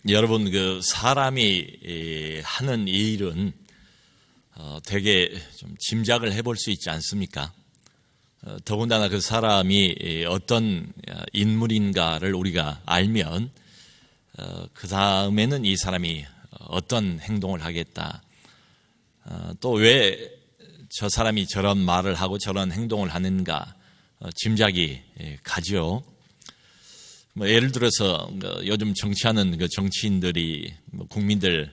여러분, 사람이 하는 일은 되게 좀 짐작을 해볼 수 있지 않습니까? 더군다나 그 사람이 어떤 인물인가를 우리가 알면 그 다음에는 이 사람이 어떤 행동을 하겠다, 또 왜 저 사람이 저런 말을 하고 저런 행동을 하는가 짐작이 가죠. 예를 들어서 요즘 정치하는 정치인들이 국민들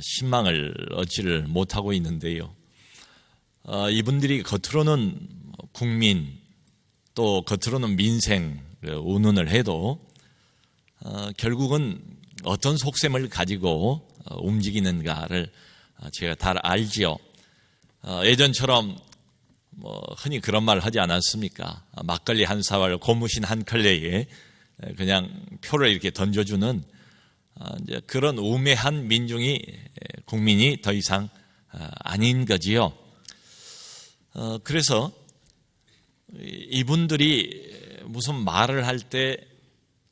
신망을 얻지를 못하고 있는데요. 이분들이 겉으로는 국민, 또 겉으로는 민생 운운을 해도 결국은 어떤 속셈을 가지고 움직이는가를 제가 다 알지요. 예전처럼 흔히 그런 말 하지 않았습니까? 막걸리 한 사발, 고무신 한 컬레에 그냥 표를 이렇게 던져주는 이제 그런 우매한 국민이 더 이상 아닌 거지요. 그래서 이분들이 무슨 말을 할 때,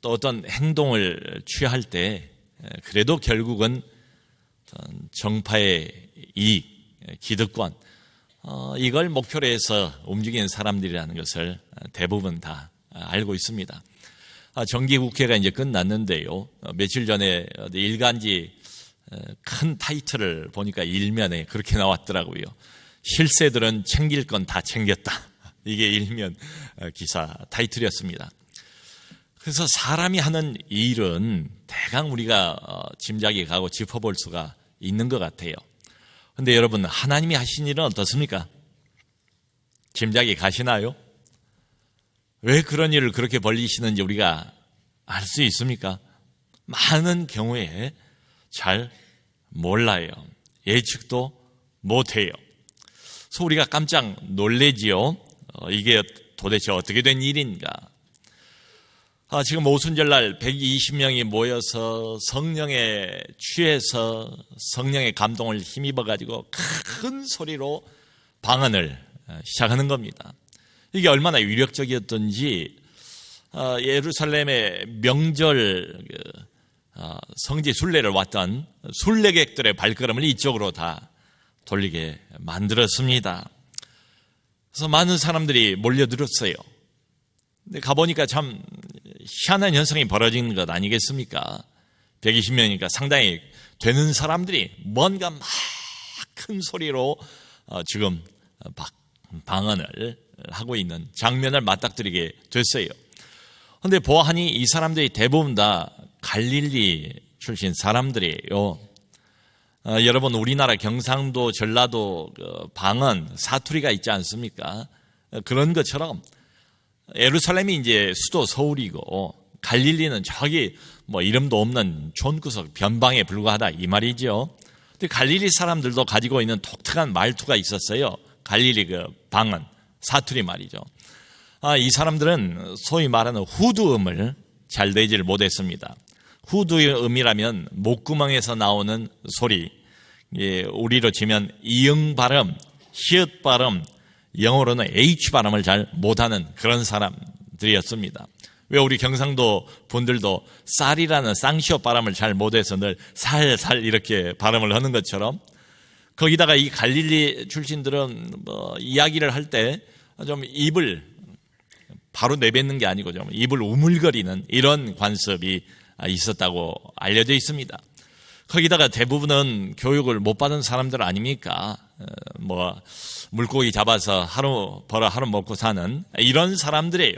또 어떤 행동을 취할 때 그래도 결국은 정파의 이익, 기득권, 이걸 목표로 해서 움직이는 사람들이라는 것을 대부분 다 알고 있습니다. 정기국회가 이제 끝났는데요. 며칠 전에 일간지 큰 타이틀을 보니까 일면에 그렇게 나왔더라고요. 실세들은 챙길 건 다 챙겼다. 이게 일면 기사 타이틀이었습니다. 그래서 사람이 하는 일은 대강 우리가 짐작이 가고 짚어볼 수가 있는 것 같아요. 그런데 여러분, 하나님이 하신 일은 어떻습니까? 짐작이 가시나요? 왜 그런 일을 그렇게 벌리시는지 우리가 알 수 있습니까? 많은 경우에 잘 몰라요. 예측도 못해요. 그래서 우리가 깜짝 놀래지요. 이게 도대체 어떻게 된 일인가? 지금 오순절날 120명이 모여서 성령에 취해서 성령의 감동을 힘입어가지고 큰 소리로 방언을 시작하는 겁니다. 이게 얼마나 위력적이었던지 예루살렘의 명절 성지 순례를 왔던 순례객들의 발걸음을 이쪽으로 다 돌리게 만들었습니다. 그래서 많은 사람들이 몰려들었어요. 근데 가보니까 참 희한한 현상이 벌어진 것 아니겠습니까? 120명이니까 상당히 되는 사람들이 뭔가 막 큰 소리로 지금 방언을 하고 있는 장면을 맞닥뜨리게 됐어요. 그런데 보아하니 이 사람들이 대부분 다 갈릴리 출신 사람들이에요. 여러분, 우리나라 경상도, 전라도 방언, 사투리가 있지 않습니까? 그런 것처럼 예루살렘이 이제 수도 서울이고 갈릴리는 저기 이름도 없는 촌구석 변방에 불과하다, 이 말이죠. 근데 갈릴리 사람들도 가지고 있는 독특한 말투가 있었어요. 갈릴리 방언, 사투리 말이죠. 이 사람들은 소위 말하는 후두음을 잘 내지를 못했습니다. 후두음이라면 목구멍에서 나오는 소리, 우리로 치면 이응 발음, 히읗 발음, 영어로는 H 발음을 잘 못하는 그런 사람들이었습니다. 왜 우리 경상도 분들도 쌀이라는 쌍시옷 발음을 잘 못해서 늘 살살 이렇게 발음을 하는 것처럼, 거기다가 이 갈릴리 출신들은 이야기를 할 때 좀 입을 바로 내뱉는 게 아니고 좀 입을 우물거리는 이런 관습이 있었다고 알려져 있습니다. 거기다가 대부분은 교육을 못 받은 사람들 아닙니까? 물고기 잡아서 하루 벌어 하루 먹고 사는 이런 사람들이에요.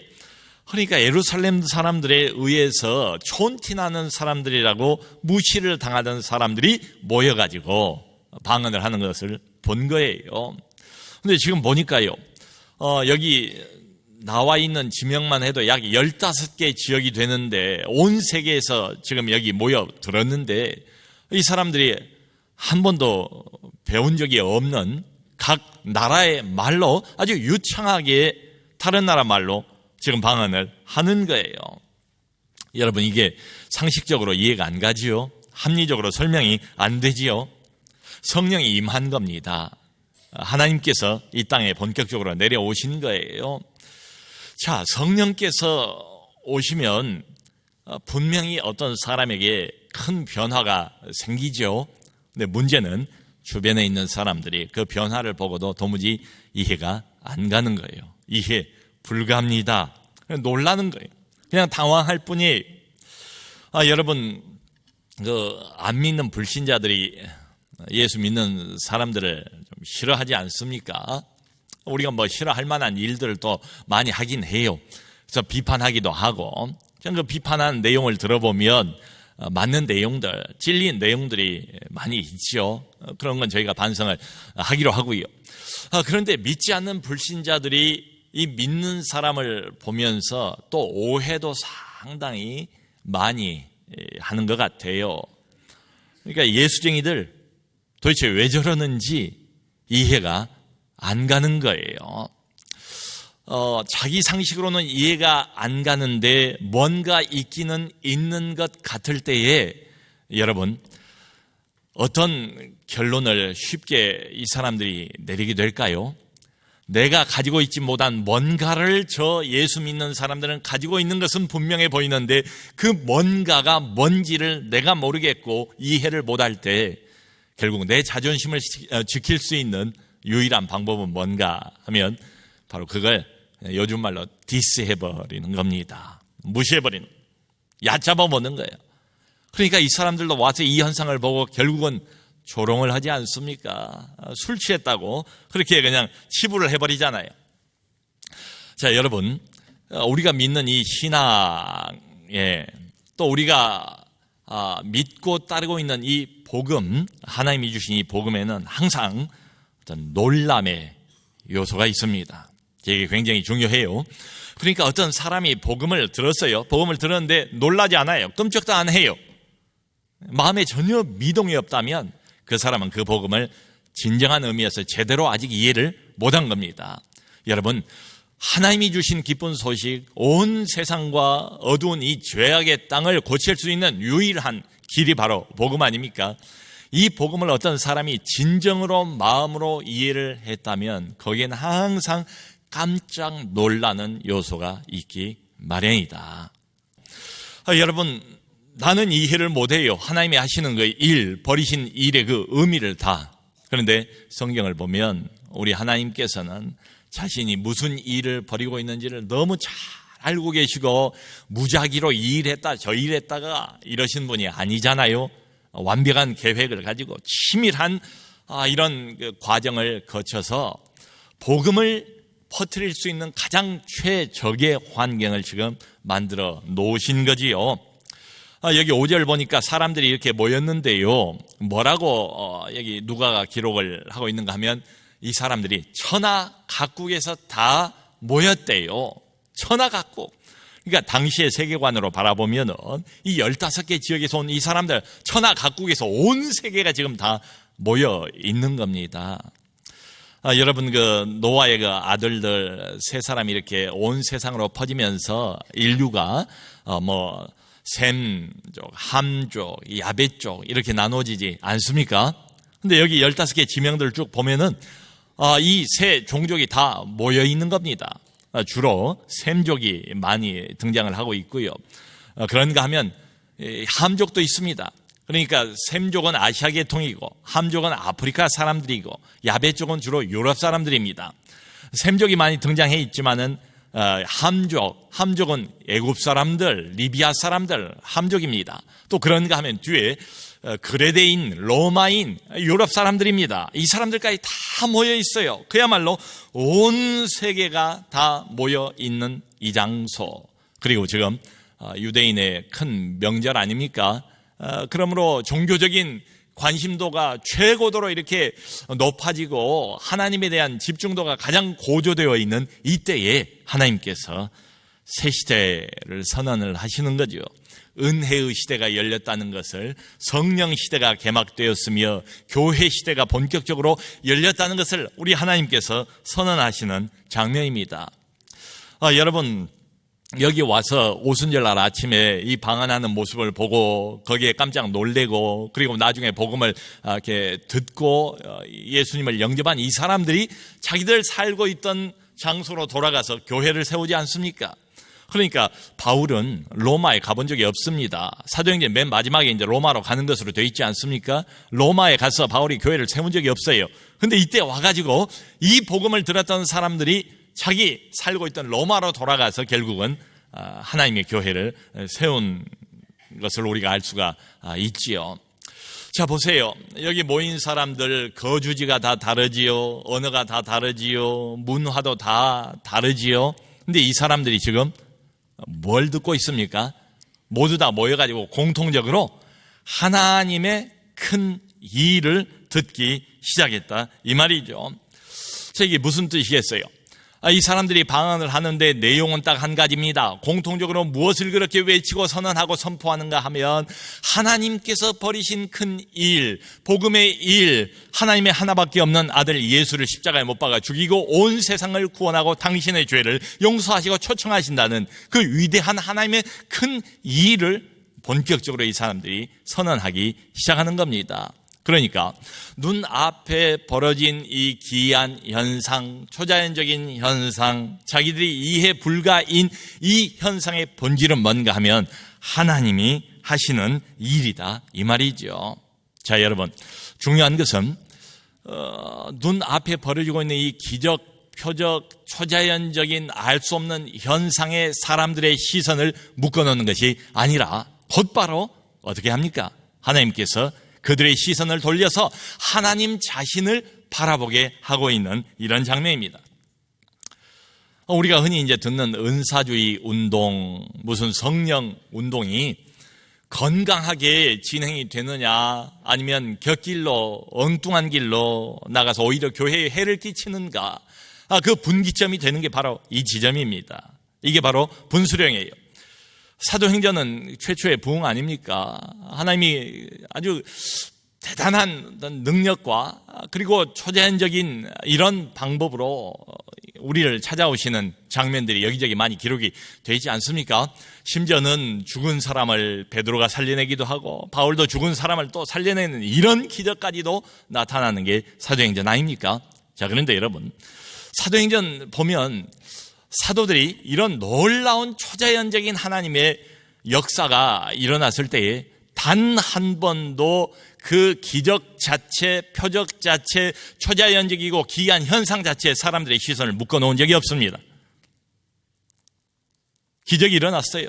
그러니까 예루살렘 사람들에 의해서 촌티나는 사람들이라고 무시를 당하던 사람들이 모여가지고 방언을 하는 것을 본 거예요. 근데 지금 보니까요, 여기 나와 있는 지명만 해도 약 15개 지역이 되는데 온 세계에서 지금 여기 모여 들었는데 이 사람들이 한 번도 배운 적이 없는 각 나라의 말로 아주 유창하게 다른 나라 말로 지금 방언을 하는 거예요. 여러분, 이게 상식적으로 이해가 안 가지요? 합리적으로 설명이 안 되지요? 성령이 임한 겁니다. 하나님께서 이 땅에 본격적으로 내려오신 거예요. 자, 성령께서 오시면 분명히 어떤 사람에게 큰 변화가 생기죠. 근데 문제는 주변에 있는 사람들이 그 변화를 보고도 도무지 이해가 안 가는 거예요. 이해 불가합니다. 놀라는 거예요. 그냥 당황할 뿐이에요. 여러분, 안 믿는 불신자들이 예수 믿는 사람들을 좀 싫어하지 않습니까? 우리가 뭐 싫어할 만한 일들을 또 많이 하긴 해요. 그래서 비판하기도 하고, 그 비판한 내용을 들어보면 맞는 내용들, 진리인 내용들이 많이 있죠. 그런 건 저희가 반성을 하기로 하고요. 그런데 믿지 않는 불신자들이 이 믿는 사람을 보면서 또 오해도 상당히 많이 하는 것 같아요. 그러니까 예수쟁이들 도대체 왜 저러는지 이해가 안 가는 거예요. 자기 상식으로는 이해가 안 가는데 뭔가 있기는 있는 것 같을 때에 여러분, 어떤 결론을 쉽게 이 사람들이 내리게 될까요? 내가 가지고 있지 못한 뭔가를 저 예수 믿는 사람들은 가지고 있는 것은 분명해 보이는데 그 뭔가가 뭔지를 내가 모르겠고 이해를 못할 때 결국 내 자존심을 지킬 수 있는 유일한 방법은 뭔가 하면 바로 그걸 요즘 말로 디스해버리는 겁니다. 무시해버리는, 얕잡아보는 거예요. 그러니까 이 사람들도 와서 이 현상을 보고 결국은 조롱을 하지 않습니까? 술 취했다고 그렇게 그냥 치부를 해버리잖아요. 자, 여러분, 우리가 믿는 이 신앙에 또 우리가 믿고 따르고 있는 이 복음, 하나님이 주신 이 복음에는 항상 어떤 놀람의 요소가 있습니다. 이게 굉장히 중요해요. 그러니까 어떤 사람이 복음을 들었어요. 복음을 들었는데 놀라지 않아요. 끔찍도 안 해요. 마음에 전혀 미동이 없다면 그 사람은 그 복음을 진정한 의미에서 제대로 아직 이해를 못한 겁니다. 여러분, 하나님이 주신 기쁜 소식, 온 세상과 어두운 이 죄악의 땅을 고칠 수 있는 유일한 길이 바로 복음 아닙니까? 이 복음을 어떤 사람이 진정으로 마음으로 이해를 했다면 거기에는 항상 깜짝 놀라는 요소가 있기 마련이다. 여러분, 나는 이해를 못해요. 하나님이 하시는 그 일, 버리신 일의 그 의미를 다. 그런데 성경을 보면 우리 하나님께서는 자신이 무슨 일을 벌이고 있는지를 너무 잘 알고 계시고 무작위로 이 일했다 저 일했다가 이러신 분이 아니잖아요. 완벽한 계획을 가지고 치밀한 이런 그 과정을 거쳐서 복음을 퍼뜨릴 수 있는 가장 최적의 환경을 지금 만들어 놓으신 거지요. 여기 5절 보니까 사람들이 이렇게 모였는데요. 뭐라고 여기 누가가 기록을 하고 있는가 하면 이 사람들이 천하 각국에서 다 모였대요. 천하 각국. 그러니까 당시의 세계관으로 바라보면은 이 15개 지역에서 온 이 사람들 천하 각국에서 온 세계가 지금 다 모여 있는 겁니다. 여러분, 그 노아의 그 아들들 세 사람이 이렇게 온 세상으로 퍼지면서 인류가 셈족, 함족, 야벳족 이렇게 나눠지지 않습니까? 근데 여기 15개 지명들을 쭉 보면은 이 세 종족이 다 모여 있는 겁니다. 주로 셈족이 많이 등장을 하고 있고요. 그런가 하면 함족도 있습니다. 그러니까 셈족은 아시아 계통이고 함족은 아프리카 사람들이고 야벳족은 주로 유럽 사람들입니다. 셈족이 많이 등장해 있지만은 함족은 애굽 사람들, 리비아 사람들 함족입니다. 또 그런가 하면 뒤에 그레데인, 로마인, 유럽 사람들입니다. 이 사람들까지 다 모여 있어요. 그야말로 온 세계가 다 모여 있는 이 장소. 그리고 지금 유대인의 큰 명절 아닙니까? 그러므로 종교적인 관심도가 최고도로 이렇게 높아지고 하나님에 대한 집중도가 가장 고조되어 있는 이때에 하나님께서 새 시대를 선언을 하시는 거죠. 은혜의 시대가 열렸다는 것을, 성령 시대가 개막되었으며 교회 시대가 본격적으로 열렸다는 것을 우리 하나님께서 선언하시는 장면입니다. 여러분, 여기 와서 오순절 날 아침에 이 방언하는 모습을 보고 거기에 깜짝 놀래고 그리고 나중에 복음을 이렇게 듣고 예수님을 영접한 이 사람들이 자기들 살고 있던 장소로 돌아가서 교회를 세우지 않습니까? 그러니까 바울은 로마에 가본 적이 없습니다. 사도행전 맨 마지막에 이제 로마로 가는 것으로 되어 있지 않습니까? 로마에 가서 바울이 교회를 세운 적이 없어요. 근데 이때 와가지고 이 복음을 들었던 사람들이 자기 살고 있던 로마로 돌아가서 결국은 하나님의 교회를 세운 것을 우리가 알 수가 있지요. 자, 보세요. 여기 모인 사람들 거주지가 다 다르지요. 언어가 다 다르지요. 문화도 다 다르지요. 근데 이 사람들이 지금 뭘 듣고 있습니까? 모두 다 모여가지고 공통적으로 하나님의 큰 일을 듣기 시작했다, 이 말이죠. 자, 이게 무슨 뜻이겠어요? 이 사람들이 방언을 하는데 내용은 딱 한 가지입니다. 공통적으로 무엇을 그렇게 외치고 선언하고 선포하는가 하면 하나님께서 버리신 큰 일, 복음의 일, 하나님의 하나밖에 없는 아들 예수를 십자가에 못 박아 죽이고 온 세상을 구원하고 당신의 죄를 용서하시고 초청하신다는 그 위대한 하나님의 큰 일을 본격적으로 이 사람들이 선언하기 시작하는 겁니다. 그러니까 눈앞에 벌어진 이 기이한 현상, 초자연적인 현상, 자기들이 이해 불가인 이 현상의 본질은 뭔가 하면 하나님이 하시는 일이다, 이 말이죠. 자, 여러분, 중요한 것은 눈앞에 벌어지고 있는 이 기적, 표적, 초자연적인 알 수 없는 현상에 사람들의 시선을 묶어놓는 것이 아니라 곧바로 어떻게 합니까? 하나님께서 그들의 시선을 돌려서 하나님 자신을 바라보게 하고 있는 이런 장면입니다. 우리가 흔히 이제 듣는 은사주의 운동, 무슨 성령 운동이 건강하게 진행이 되느냐, 아니면 곁길로, 엉뚱한 길로 나가서 오히려 교회에 해를 끼치는가, 그 분기점이 되는 게 바로 이 지점입니다. 이게 바로 분수령이에요. 사도행전은 최초의 부흥 아닙니까? 하나님이 아주 대단한 능력과 그리고 초자연적인 이런 방법으로 우리를 찾아오시는 장면들이 여기저기 많이 기록이 되지 않습니까? 심지어는 죽은 사람을 베드로가 살려내기도 하고 바울도 죽은 사람을 또 살려내는 이런 기적까지도 나타나는 게 사도행전 아닙니까? 자, 그런데 여러분, 사도행전 보면 사도들이 이런 놀라운 초자연적인 하나님의 역사가 일어났을 때에 단 한 번도 그 기적 자체, 표적 자체, 초자연적이고 기이한 현상 자체에 사람들의 시선을 묶어놓은 적이 없습니다. 기적이 일어났어요.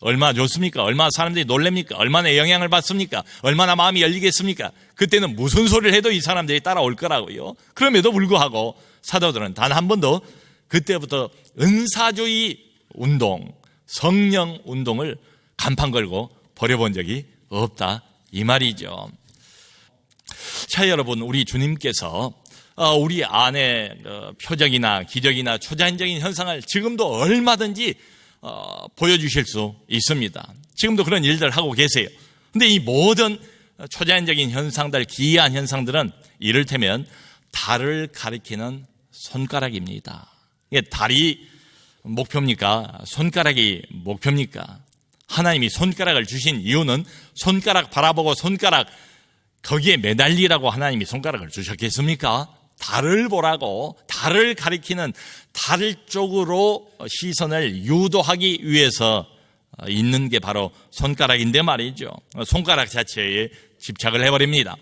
얼마나 좋습니까? 얼마나 사람들이 놀랍니까? 얼마나 영향을 받습니까? 얼마나 마음이 열리겠습니까? 그때는 무슨 소리를 해도 이 사람들이 따라올 거라고요. 그럼에도 불구하고 사도들은 단 한 번도 그때부터 은사주의 운동, 성령 운동을 간판 걸고 버려본 적이 없다, 이 말이죠. 자, 여러분, 우리 주님께서 우리 안에 표적이나 기적이나 초자연적인 현상을 지금도 얼마든지 보여주실 수 있습니다. 지금도 그런 일들 하고 계세요. 근데 이 모든 초자연적인 현상들, 기이한 현상들은 이를테면 달을 가리키는 손가락입니다. 이게 달이 목표입니까? 손가락이 목표입니까? 하나님이 손가락을 주신 이유는 손가락 바라보고 손가락 거기에 매달리라고 하나님이 손가락을 주셨겠습니까? 달을 보라고, 달을 가리키는 달 쪽으로 시선을 유도하기 위해서 있는 게 바로 손가락인데 말이죠. 손가락 자체에 집착을 해버립니다.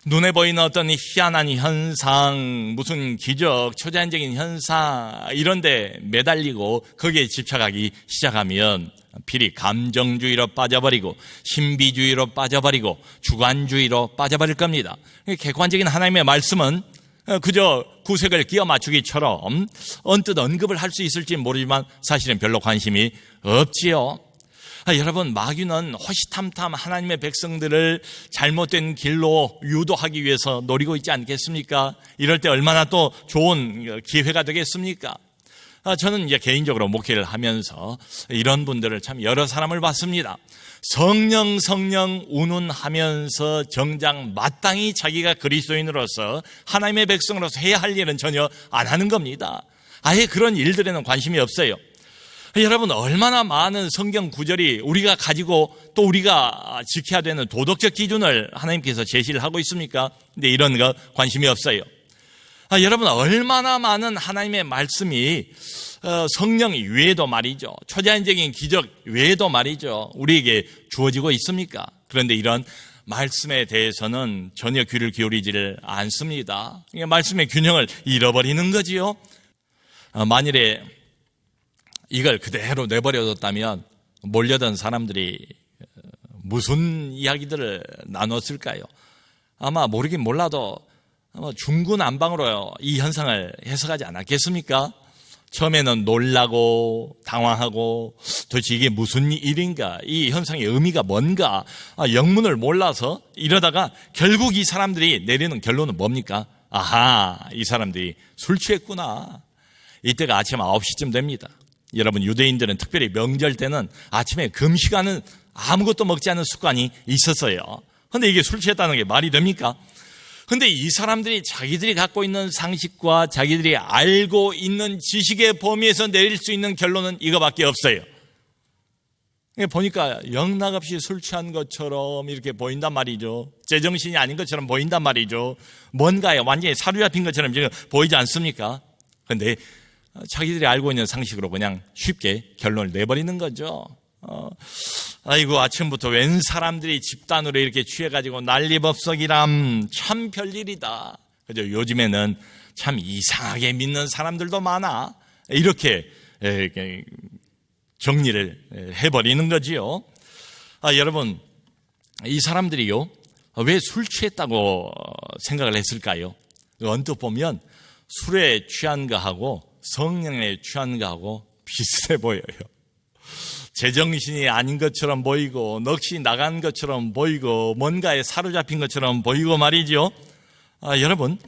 눈에 보이는 어떤 희한한 현상, 무슨 기적, 초자연적인 현상 이런 데 매달리고 거기에 집착하기 시작하면 필히 감정주의로 빠져버리고 신비주의로 빠져버리고 주관주의로 빠져버릴 겁니다. 객관적인 하나님의 말씀은 그저 구색을 끼워 맞추기처럼 언뜻 언급을 할 수 있을지 모르지만 사실은 별로 관심이 없지요. 여러분, 마귀는 호시탐탐 하나님의 백성들을 잘못된 길로 유도하기 위해서 노리고 있지 않겠습니까? 이럴 때 얼마나 또 좋은 기회가 되겠습니까? 저는 이제 개인적으로 목회를 하면서 이런 분들을 참 여러 사람을 봤습니다. 성령 운운하면서 정작 마땅히 자기가 그리스도인으로서 하나님의 백성으로서 해야 할 일은 전혀 안 하는 겁니다. 아예 그런 일들에는 관심이 없어요. 여러분, 얼마나 많은 성경 구절이 우리가 가지고 또 우리가 지켜야 되는 도덕적 기준을 하나님께서 제시를 하고 있습니까? 근데 이런 거 관심이 없어요. 여러분, 얼마나 많은 하나님의 말씀이 성령 외에도 말이죠. 초자연적인 기적 외에도 말이죠. 우리에게 주어지고 있습니까? 그런데 이런 말씀에 대해서는 전혀 귀를 기울이지를 않습니다. 말씀의 균형을 잃어버리는 거지요. 만일에 이걸 그대로 내버려뒀다면 몰려든 사람들이 무슨 이야기들을 나눴을까요? 아마 모르긴 몰라도 아마 중구난방으로 이 현상을 해석하지 않았겠습니까? 처음에는 놀라고 당황하고 도대체 이게 무슨 일인가, 이 현상의 의미가 뭔가 영문을 몰라서 이러다가 결국 이 사람들이 내리는 결론은 뭡니까? 아하, 이 사람들이 술 취했구나. 이때가 아침 9시쯤 됩니다. 여러분, 유대인들은 특별히 명절 때는 아침에 금식하는, 아무것도 먹지 않는 습관이 있었어요. 그런데 이게 술 취했다는 게 말이 됩니까? 근데 이 사람들이 자기들이 갖고 있는 상식과 자기들이 알고 있는 지식의 범위에서 내릴 수 있는 결론은 이거밖에 없어요. 보니까 영락없이 술 취한 것처럼 이렇게 보인단 말이죠. 제정신이 아닌 것처럼 보인단 말이죠. 뭔가에 완전히 사로잡힌 것처럼 지금 보이지 않습니까? 그런데 자기들이 알고 있는 상식으로 그냥 쉽게 결론을 내버리는 거죠. 아이고, 아침부터 웬 사람들이 집단으로 이렇게 취해가지고 난리법석이람, 참 별일이다. 그죠? 요즘에는 참 이상하게 믿는 사람들도 많아. 이렇게 정리를 해버리는 거지요. 여러분, 이 사람들이요, 왜 술 취했다고 생각을 했을까요? 언뜻 보면 술에 취한 거하고 성령에 취한 거하고 비슷해 보여요. 제정신이 아닌 것처럼 보이고 넋이 나간 것처럼 보이고 뭔가에 사로잡힌 것처럼 보이고 말이죠. 여러분,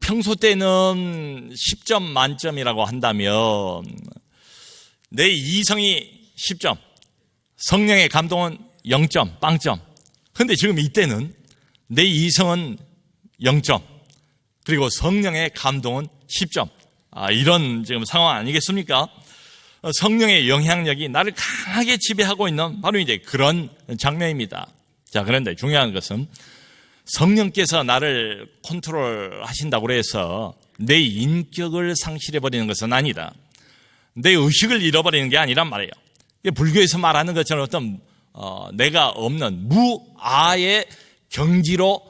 평소 때는 10점 만점이라고 한다면 내 이성이 10점, 성령의 감동은 0점, 빵점. 그런데 지금 이때는 내 이성은 0점, 그리고 성령의 감동은 10점. 이런 지금 상황 아니겠습니까? 성령의 영향력이 나를 강하게 지배하고 있는 바로 이제 그런 장면입니다. 자, 그런데 중요한 것은 성령께서 나를 컨트롤 하신다고 해서 내 인격을 상실해버리는 것은 아니다. 내 의식을 잃어버리는 게 아니란 말이에요. 불교에서 말하는 것처럼 어떤 내가 없는 무아의 경지로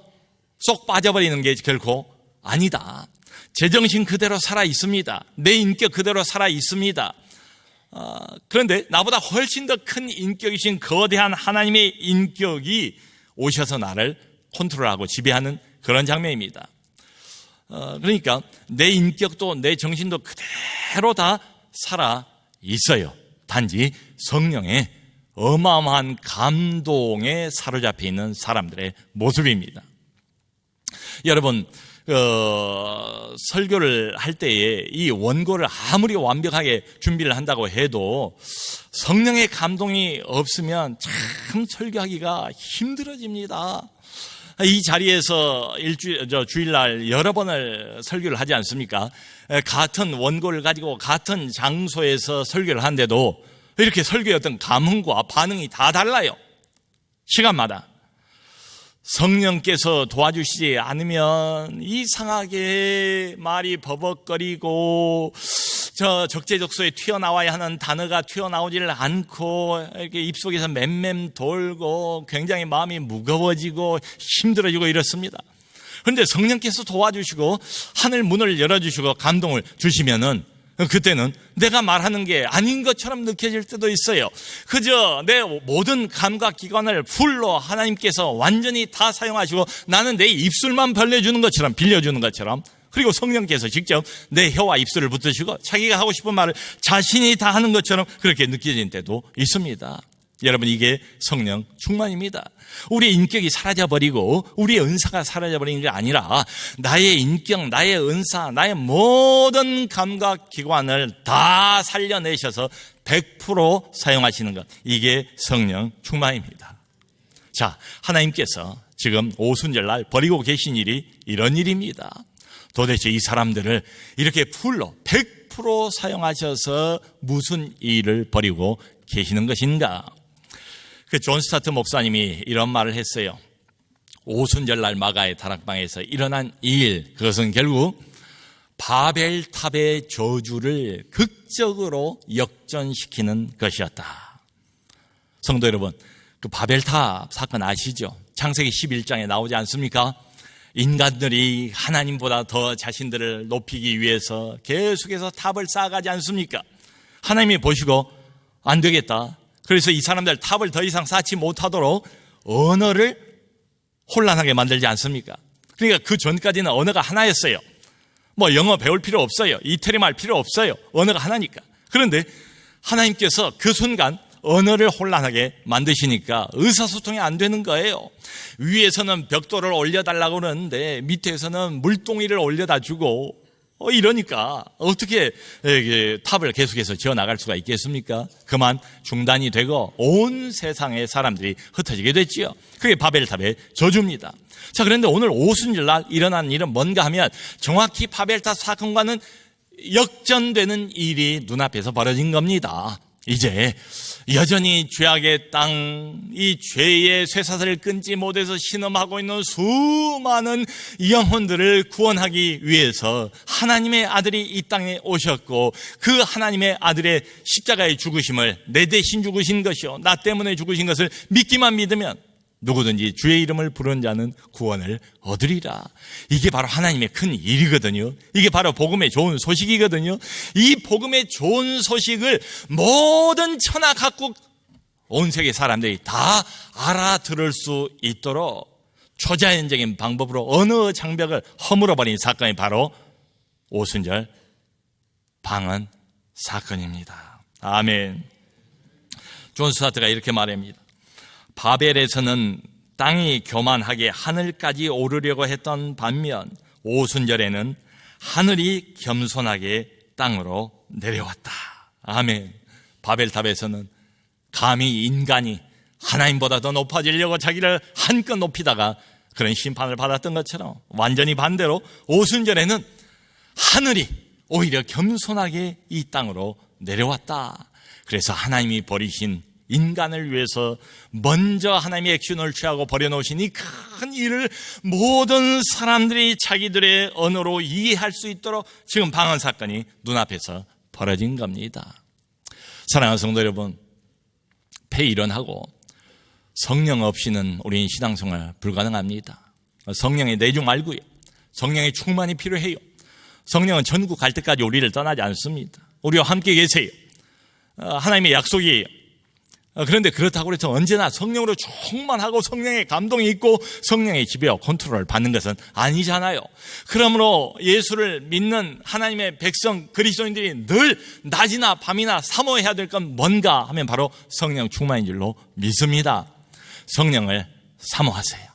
쏙 빠져버리는 게 결코 아니다. 제정신 그대로 살아 있습니다. 내 인격 그대로 살아 있습니다. 그런데 나보다 훨씬 더 큰 인격이신 거대한 하나님의 인격이 오셔서 나를 컨트롤하고 지배하는 그런 장면입니다. 그러니까 내 인격도 내 정신도 그대로 다 살아 있어요. 단지 성령의 어마어마한 감동에 사로잡혀 있는 사람들의 모습입니다. 여러분, 설교를 할 때에 이 원고를 아무리 완벽하게 준비를 한다고 해도 성령의 감동이 없으면 참 설교하기가 힘들어집니다. 이 자리에서 주일날 여러 번을 설교를 하지 않습니까? 같은 원고를 가지고 같은 장소에서 설교를 하는데도 이렇게 설교의 어떤 감흥과 반응이 다 달라요. 시간마다. 성령께서 도와주시지 않으면 이상하게 말이 버벅거리고 적재적소에 튀어나와야 하는 단어가 튀어나오지를 않고 이렇게 입속에서 맴맴 돌고 굉장히 마음이 무거워지고 힘들어지고 이렇습니다. 그런데 성령께서 도와주시고 하늘 문을 열어주시고 감동을 주시면은 그때는 내가 말하는 게 아닌 것처럼 느껴질 때도 있어요. 그저 내 모든 감각기관을 풀로 하나님께서 완전히 다 사용하시고 나는 내 입술만 빌려주는 것처럼 그리고 성령께서 직접 내 혀와 입술을 붙으시고 자기가 하고 싶은 말을 자신이 다 하는 것처럼 그렇게 느껴지는 때도 있습니다. 여러분, 이게 성령 충만입니다. 우리의 인격이 사라져버리고 우리의 은사가 사라져버리는 게 아니라 나의 인격, 나의 은사, 나의 모든 감각기관을 다 살려내셔서 100% 사용하시는 것, 이게 성령 충만입니다. 자, 하나님께서 지금 오순절날 벌이고 계신 일이 이런 일입니다. 도대체 이 사람들을 이렇게 풀로 100% 사용하셔서 무슨 일을 벌이고 계시는 것인가? 존 스타트 목사님이 이런 말을 했어요. 오순절날 마가의 다락방에서 일어난 일, 그것은 결국 바벨탑의 저주를 극적으로 역전시키는 것이었다. 성도 여러분, 그 바벨탑 사건 아시죠? 창세기 11장에 나오지 않습니까? 인간들이 하나님보다 더 자신들을 높이기 위해서 계속해서 탑을 쌓아가지 않습니까? 하나님이 보시고 안 되겠다. 그래서 이 사람들 탑을 더 이상 쌓지 못하도록 언어를 혼란하게 만들지 않습니까? 그러니까 그 전까지는 언어가 하나였어요. 뭐 영어 배울 필요 없어요. 이태리말 할 필요 없어요. 언어가 하나니까. 그런데 하나님께서 그 순간 언어를 혼란하게 만드시니까 의사소통이 안 되는 거예요. 위에서는 벽돌을 올려달라고 그러는데 밑에서는 물동이를 올려다 주고 이러니까 어떻게 탑을 계속해서 지어나갈 수가 있겠습니까? 그만 중단이 되고 온 세상의 사람들이 흩어지게 됐지요. 그게 바벨탑의 저주입니다. 자, 그런데 오늘 오순절날 일어난 일은 뭔가 하면 정확히 바벨탑 사건과는 역전되는 일이 눈앞에서 벌어진 겁니다. 이제 여전히 죄악의 땅, 이 죄의 쇠사슬을 끊지 못해서 신음하고 있는 수많은 영혼들을 구원하기 위해서 하나님의 아들이 이 땅에 오셨고 그 하나님의 아들의 십자가의 죽으심을 내 대신 죽으신 것이요 나 때문에 죽으신 것을 믿기만 믿으면 누구든지 주의 이름을 부르는 자는 구원을 얻으리라. 이게 바로 하나님의 큰 일이거든요. 이게 바로 복음의 좋은 소식이거든요. 이 복음의 좋은 소식을 모든 천하 각국 온 세계 사람들이 다 알아들을 수 있도록 초자연적인 방법으로 어느 장벽을 허물어버린 사건이 바로 오순절 방언 사건입니다. 아멘. 존 스타트가 이렇게 말합니다. 바벨에서는 땅이 교만하게 하늘까지 오르려고 했던 반면 오순절에는 하늘이 겸손하게 땅으로 내려왔다. 아멘. 바벨탑에서는 감히 인간이 하나님보다 더 높아지려고 자기를 한껏 높이다가 그런 심판을 받았던 것처럼 완전히 반대로 오순절에는 하늘이 오히려 겸손하게 이 땅으로 내려왔다. 그래서 하나님이 버리신 인간을 위해서 먼저 하나님의 액션을 취하고 버려놓으신 이 큰 일을 모든 사람들이 자기들의 언어로 이해할 수 있도록 지금 방언 사건이 눈앞에서 벌어진 겁니다. 사랑하는 성도 여러분, 폐일원하고 성령 없이는 우리는 신앙생활 불가능합니다. 성령의 내중 알고요. 성령의 충만이 필요해요. 성령은 전국 갈 때까지 우리를 떠나지 않습니다. 우리와 함께 계세요. 하나님의 약속이에요. 그런데 그렇다고 해서 언제나 성령으로 충만하고 성령의 감동이 있고 성령의 지배와 컨트롤을 받는 것은 아니잖아요. 그러므로 예수를 믿는 하나님의 백성 그리스도인들이 늘 낮이나 밤이나 사모해야 될 건 뭔가 하면 바로 성령 충만인 줄로 믿습니다. 성령을 사모하세요.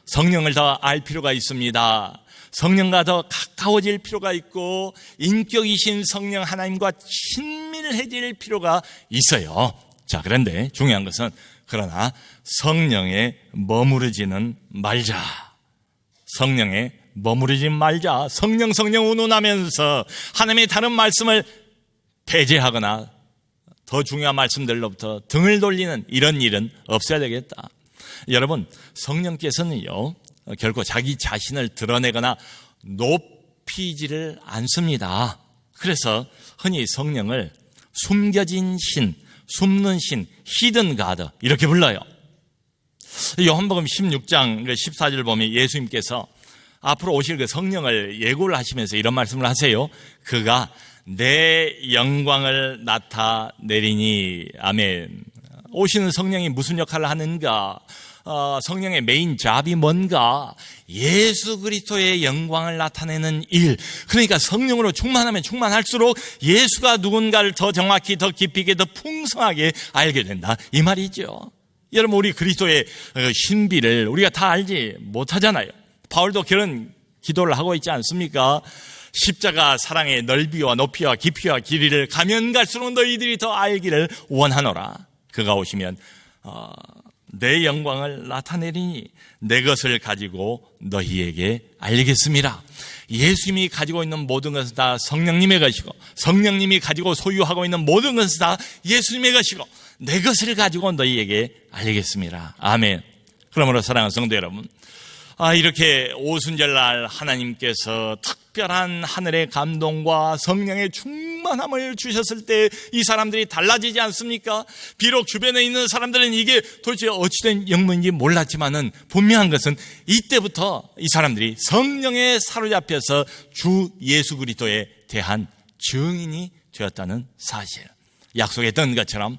성령을 더 알 필요가 있습니다. 성령과 더 가까워질 필요가 있고 인격이신 성령 하나님과 친밀해질 필요가 있어요. 자, 그런데 중요한 것은 그러나 성령에 머무르지는 말자. 성령에 머무르지 말자. 성령 운운하면서 하나님의 다른 말씀을 배제하거나 더 중요한 말씀들로부터 등을 돌리는 이런 일은 없어야 되겠다. 여러분, 성령께서는요 결코 자기 자신을 드러내거나 높이지를 않습니다. 그래서 흔히 성령을 숨겨진 신, 숨는 신, 히든 가드 이렇게 불러요. 요한복음 16장 14절 보면 예수님께서 앞으로 오실 그 성령을 예고를 하시면서 이런 말씀을 하세요. 그가 내 영광을 나타내리니. 아멘. 오시는 성령이 무슨 역할을 하는가? 성령의 메인 잡이 뭔가? 예수 그리스도의 영광을 나타내는 일. 그러니까 성령으로 충만하면 충만할수록 예수가 누군가를 더 정확히, 더 깊이 있게, 더 풍성하게 알게 된다, 이 말이죠. 여러분, 우리 그리스도의 신비를 우리가 다 알지 못하잖아요. 바울도 그런 기도를 하고 있지 않습니까? 십자가 사랑의 넓이와 높이와 깊이와 길이를 가면 갈수록 너희들이 더 알기를 원하노라. 그가 오시면 내 영광을 나타내리니 내 것을 가지고 너희에게 알리겠습니다. 예수님이 가지고 있는 모든 것은 다 성령님의 것이고 성령님이 가지고 소유하고 있는 모든 것은 다 예수님의 것이고 내 것을 가지고 너희에게 알리겠습니다. 아멘. 그러므로 사랑하는 성도 여러분, 이렇게 오순절날 하나님께서 특별한 하늘의 감동과 성령의 충만함을 주셨을 때 이 사람들이 달라지지 않습니까? 비록 주변에 있는 사람들은 이게 도대체 어찌된 영문인지 몰랐지만은 분명한 것은 이때부터 이 사람들이 성령에 사로잡혀서 주 예수 그리스도에 대한 증인이 되었다는 사실. 약속했던 것처럼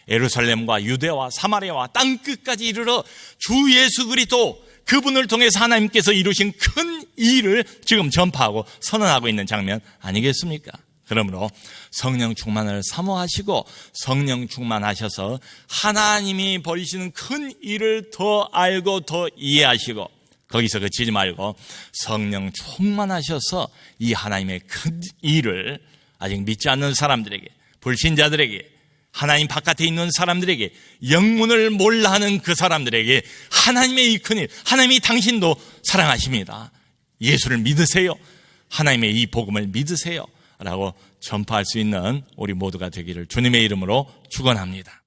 예루살렘과 유대와 사마리아와 땅끝까지 이르러 주 예수 그리스도 그분을 통해서 하나님께서 이루신 큰 일을 지금 전파하고 선언하고 있는 장면 아니겠습니까? 그러므로 성령 충만을 사모하시고 성령 충만하셔서 하나님이 벌이시는 큰 일을 더 알고 더 이해하시고 거기서 그치지 말고 성령 충만하셔서 이 하나님의 큰 일을 아직 믿지 않는 사람들에게, 불신자들에게, 하나님 바깥에 있는 사람들에게, 영문을 몰라 하는 그 사람들에게 하나님의 이 큰일, 하나님이 당신도 사랑하십니다. 예수를 믿으세요. 하나님의 이 복음을 믿으세요. 라고 전파할 수 있는 우리 모두가 되기를 주님의 이름으로 축원합니다.